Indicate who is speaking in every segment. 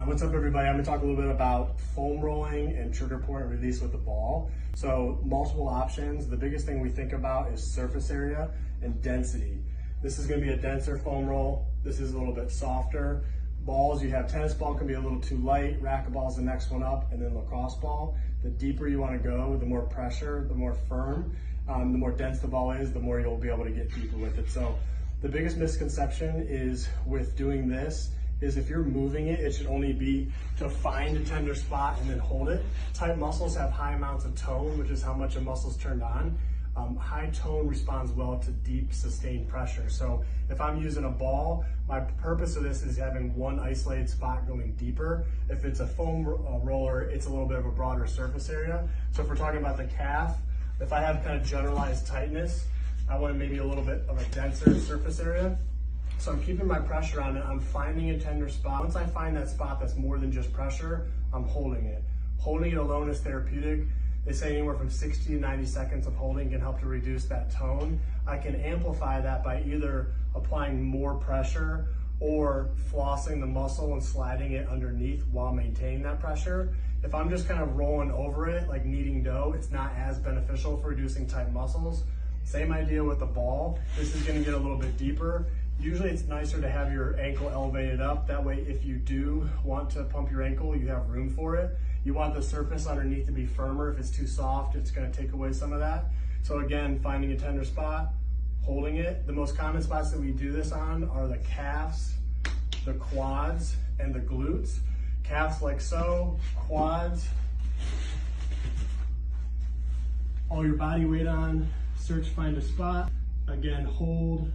Speaker 1: What's up, everybody? I'm going to talk a little bit about foam rolling and trigger point release with the ball. So multiple options. The biggest thing we think about is surface area and density. This is going to be a denser foam roll. This is a little bit softer. Balls, you have tennis ball can be a little too light, racquetball is the next one up, and then lacrosse ball. The deeper you want to go, the more pressure, the more firm, the more dense the ball is, the more you'll be able to get deeper with it. So the biggest misconception is with doing this is if you're moving it, it should only be to find a tender spot and then hold it. Tight muscles have high amounts of tone, which is how much a muscle's turned on. High tone responds well to deep, sustained pressure. So if I'm using a ball, my purpose of this is having one isolated spot going deeper. If it's a foam roller, it's a little bit of a broader surface area. So if we're talking about the calf, if I have kind of generalized tightness, I want maybe a little bit of a denser surface area. So I'm keeping my pressure on it. I'm finding a tender spot. Once I find that spot that's more than just pressure, I'm holding it. Holding it alone is therapeutic. They say anywhere from 60 to 90 seconds of holding can help to reduce that tone. I can amplify that by either applying more pressure or flossing the muscle and sliding it underneath while maintaining that pressure. If I'm just kind of rolling over it like kneading dough, it's not as beneficial for reducing tight muscles. Same idea with the ball. This is going to get a little bit deeper. Usually it's nicer to have your ankle elevated up. That way, if you do want to pump your ankle, you have room for it. You want the surface underneath to be firmer. If it's too soft, it's going to take away some of that. So again, finding a tender spot, holding it. The most common spots that we do this on are the calves, the quads, and the glutes. Calves like so, quads, all your body weight on, search, find a spot. Again, hold,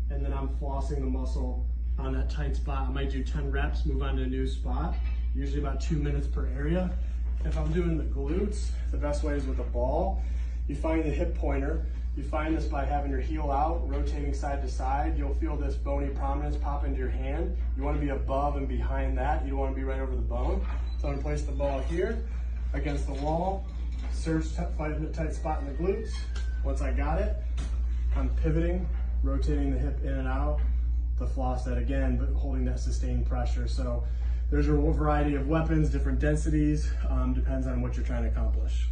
Speaker 1: and then I'm flossing the muscle on that tight spot. I might do 10 reps, move on to a new spot, usually about 2 minutes per area. If I'm doing the glutes, the best way is with a ball. You find the hip pointer. You find this by having your heel out, rotating side to side. You'll feel this bony prominence pop into your hand. You want to be above and behind that. You don't want to be right over the bone. So I'm going to place the ball here against the wall, search, find a tight spot in the glutes. Once I got it, I'm pivoting, rotating the hip in and out to floss that again, but holding that sustained pressure. So there's a variety of weapons, different densities, depends on what you're trying to accomplish.